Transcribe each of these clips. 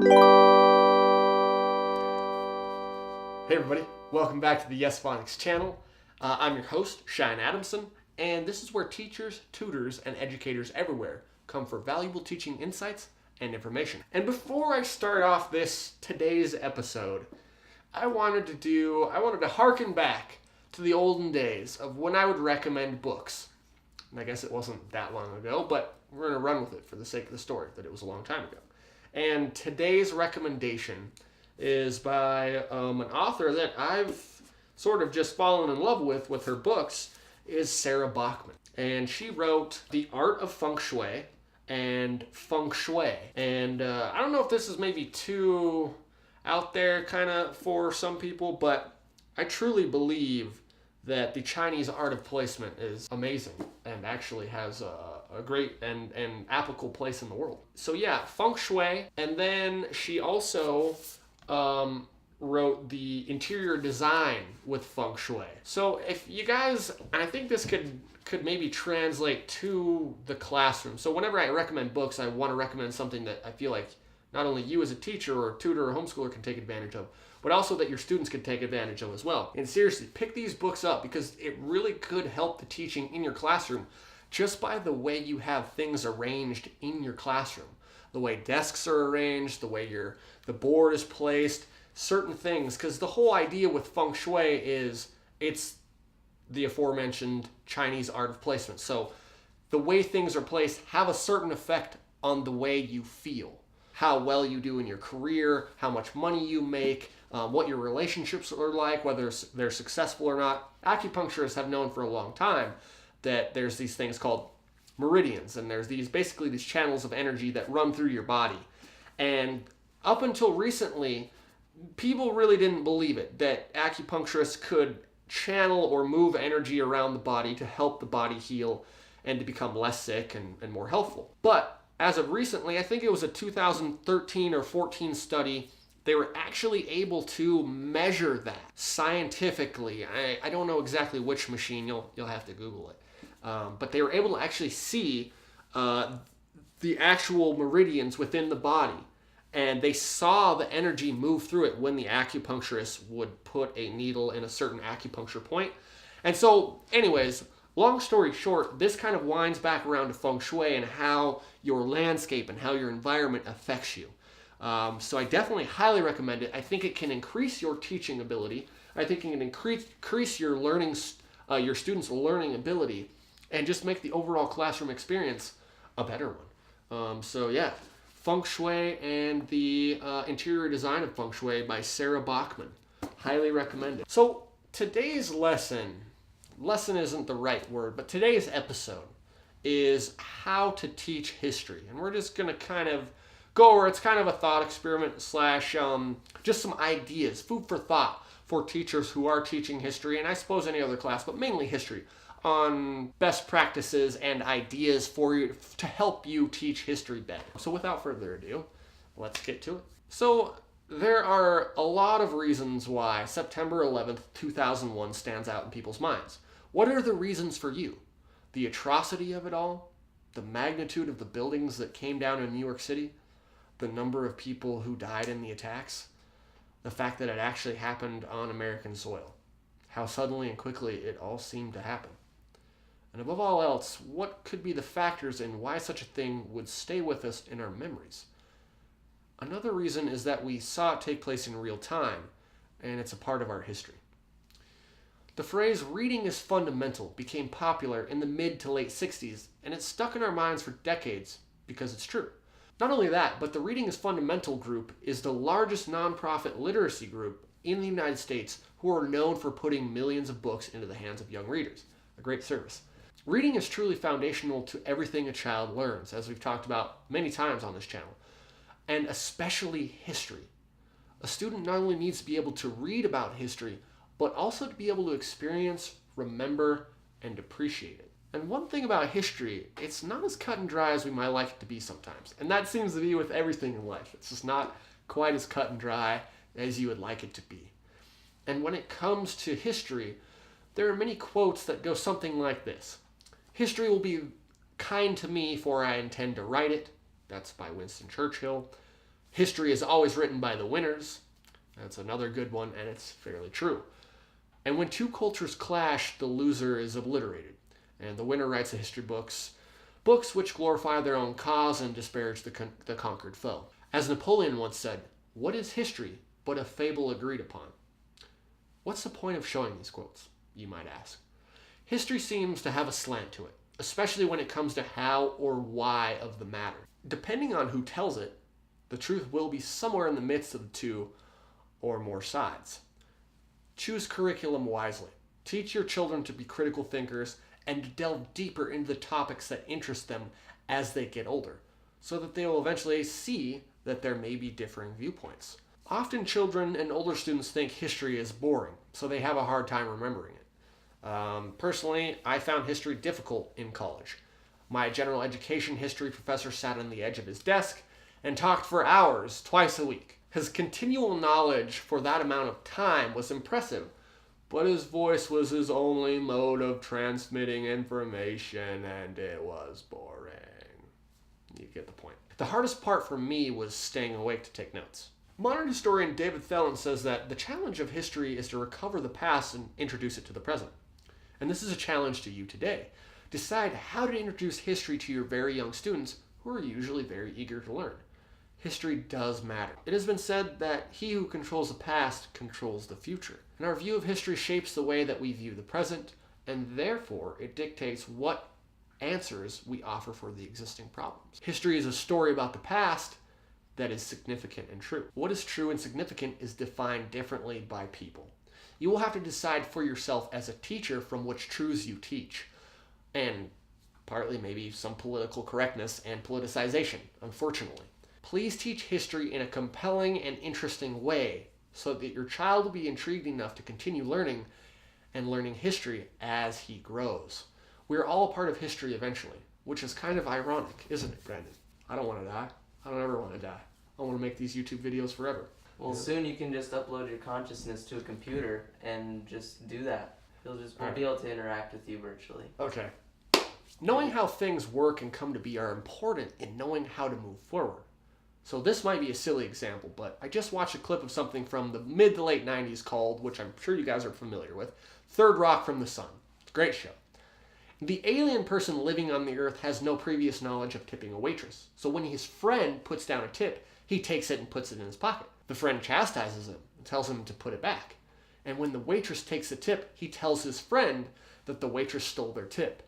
Hey everybody, welcome back to the Yes Phonics channel. I'm your host, Shane Adamson, and this is where teachers, tutors, and educators everywhere come for valuable teaching insights and information. And before I start off today's episode, I wanted to harken back to the olden days of when I would recommend books. And I guess it wasn't that long ago, but we're going to run with it for the sake of the story, that it was a long time ago. And today's recommendation is by an author that I've sort of just fallen in love with her books, is Sarah Bachmann. And she wrote The Art of Feng Shui and Feng Shui. And I don't know if this is maybe too out there kind of for some people, but I truly believe that the Chinese art of placement is amazing and actually has a great and applicable place in the world. So yeah, Feng Shui. And then she also wrote the interior design with Feng Shui. So if you guys, I think this could maybe translate to the classroom. So whenever I recommend books, I want to recommend something that I feel like not only you as a teacher or tutor or homeschooler can take advantage of, but also that your students can take advantage of as well. And seriously, pick these books up because it really could help the teaching in your classroom just by the way you have things arranged in your classroom. The way desks are arranged, the way the board is placed, certain things. Because the whole idea with Feng Shui is it's the aforementioned Chinese art of placement. So the way things are placed have a certain effect on the way you feel, how well you do in your career, how much money you make, what your relationships are like, whether they're successful or not. Acupuncturists have known for a long time that there's these things called meridians, and there's basically these channels of energy that run through your body. And up until recently, people really didn't believe it, that acupuncturists could channel or move energy around the body to help the body heal and to become less sick and more healthful. But as of recently, I think it was a 2013 or 14 study, they were actually able to measure that scientifically. I don't know exactly which machine, you'll have to Google it. But they were able to actually see the actual meridians within the body. And they saw the energy move through it when the acupuncturist would put a needle in a certain acupuncture point. And so, anyways, long story short, this kind of winds back around to Feng Shui and how your landscape and how your environment affects you. So I definitely highly recommend it. I think it can increase your teaching ability. I think it can increase your your students' learning ability, and just make the overall classroom experience a better one. So yeah, Feng Shui and the interior design of Feng Shui by Sarah Bachmann. Highly recommended. So today's lesson isn't the right word, but today's episode is how to teach history. And we're just going to kind of go over, it's kind of a thought experiment slash just some ideas, food for thought for teachers who are teaching history, and I suppose any other class, but mainly history, on best practices and ideas for you to help you teach history better. So without further ado, let's get to it. So there are a lot of reasons why September 11th, 2001 stands out in people's minds. What are the reasons for you? The atrocity of it all? The magnitude of the buildings that came down in New York City? The number of people who died in the attacks? The fact that it actually happened on American soil? How suddenly and quickly it all seemed to happen? And above all else, what could be the factors in why such a thing would stay with us in our memories? Another reason is that we saw it take place in real time, and it's a part of our history. The phrase "reading is fundamental" became popular in the mid to late 60s, and it's stuck in our minds for decades because it's true. Not only that, but the Reading is Fundamental group is the largest nonprofit literacy group in the United States who are known for putting millions of books into the hands of young readers. A great service. Reading is truly foundational to everything a child learns, as we've talked about many times on this channel, and especially history. A student not only needs to be able to read about history, but also to be able to experience, remember, and appreciate it. And one thing about history, it's not as cut and dry as we might like it to be sometimes. And that seems to be with everything in life. It's just not quite as cut and dry as you would like it to be. And when it comes to history, there are many quotes that go something like this. "History will be kind to me, for I intend to write it." That's by Winston Churchill. History is always written by the winners. That's another good one, and it's fairly true. And when two cultures clash, the loser is obliterated, and the winner writes the history books which glorify their own cause and disparage the conquered foe. As Napoleon once said, "What is history but a fable agreed upon?" What's the point of showing these quotes, you might ask? History seems to have a slant to it, especially when it comes to how or why of the matter. Depending on who tells it, the truth will be somewhere in the midst of the two or more sides. Choose curriculum wisely. Teach your children to be critical thinkers and to delve deeper into the topics that interest them as they get older, so that they will eventually see that there may be differing viewpoints. Often children and older students think history is boring, so they have a hard time remembering it. Personally, I found history difficult in college. My general education history professor sat on the edge of his desk and talked for hours, twice a week. His continual knowledge for that amount of time was impressive, but his voice was his only mode of transmitting information, and it was boring. You get the point. The hardest part for me was staying awake to take notes. Modern historian David Thelen says that the challenge of history is to recover the past and introduce it to the present. And this is a challenge to you today. Decide how to introduce history to your very young students who are usually very eager to learn. History does matter. It has been said that he who controls the past controls the future. And our view of history shapes the way that we view the present, and therefore it dictates what answers we offer for the existing problems. History is a story about the past that is significant and true. What is true and significant is defined differently by people. You will have to decide for yourself as a teacher from which truths you teach, and partly maybe some political correctness and politicization, unfortunately. Please teach history in a compelling and interesting way so that your child will be intrigued enough to continue learning and learning history as he grows. We're all a part of history eventually, which is kind of ironic, isn't it, Brandon? I don't want to die. I don't ever want to die. I want to make these YouTube videos forever. Well, soon you can just upload your consciousness to a computer and just do that. We'll be able to interact with you virtually. Okay. Knowing how things work and come to be are important in knowing how to move forward. So this might be a silly example, but I just watched a clip of something from the mid to late 90s called, which I'm sure you guys are familiar with, Third Rock from the Sun. It's a great show. The alien person living on the Earth has no previous knowledge of tipping a waitress. So when his friend puts down a tip, he takes it and puts it in his pocket. The friend chastises him and tells him to put it back. And when the waitress takes the tip, he tells his friend that the waitress stole their tip.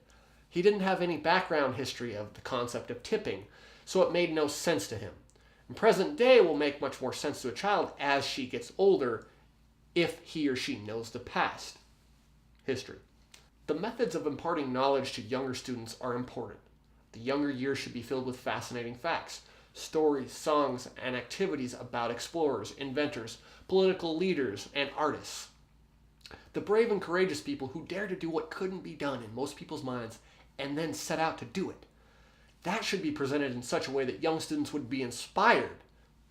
He didn't have any background history of the concept of tipping, so it made no sense to him. And present day will make much more sense to a child as she gets older if he or she knows the past history. The methods of imparting knowledge to younger students are important. The younger years should be filled with fascinating facts, stories, songs, and activities about explorers, inventors, political leaders, and artists. The brave and courageous people who dare to do what couldn't be done in most people's minds and then set out to do it. That should be presented in such a way that young students would be inspired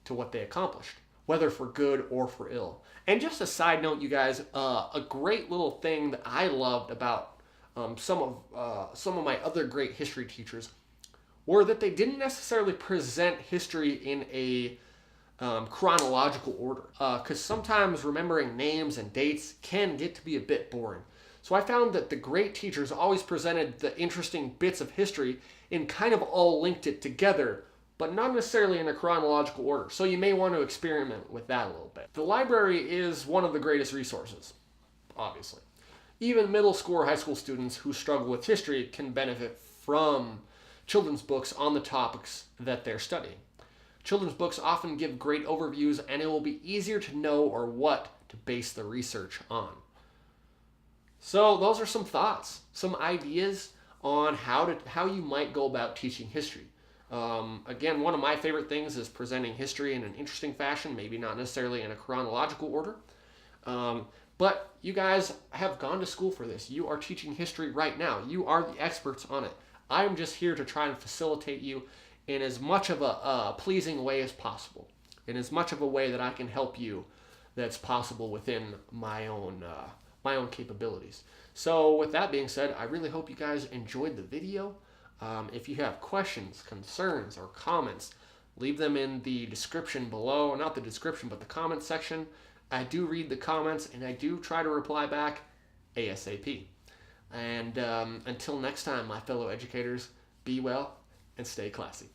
to what they accomplished, whether for good or for ill. And just a side note, you guys, a great little thing that I loved about some of my other great history teachers were that they didn't necessarily present history in a chronological order, because sometimes remembering names and dates can get to be a bit boring. So I found that the great teachers always presented the interesting bits of history and kind of all linked it together, but not necessarily in a chronological order. So you may want to experiment with that a little bit. The library is one of the greatest resources, obviously. Even middle school or high school students who struggle with history can benefit from children's books on the topics that they're studying. Children's books often give great overviews, and it will be easier to know or what to base the research on. So those are some thoughts, some ideas on how you might go about teaching history. Again, one of my favorite things is presenting history in an interesting fashion, maybe not necessarily in a chronological order. But you guys have gone to school for this. You are teaching history right now. You are the experts on it. I'm just here to try and facilitate you in as much of a pleasing way as possible, in as much of a way that I can help you that's possible within my own capabilities. So with that being said, I really hope you guys enjoyed the video. If you have questions, concerns, or comments, leave them in the description below. Not the description, but the comment section. I do read the comments, and I do try to reply back ASAP. And until next time, my fellow educators, be well and stay classy.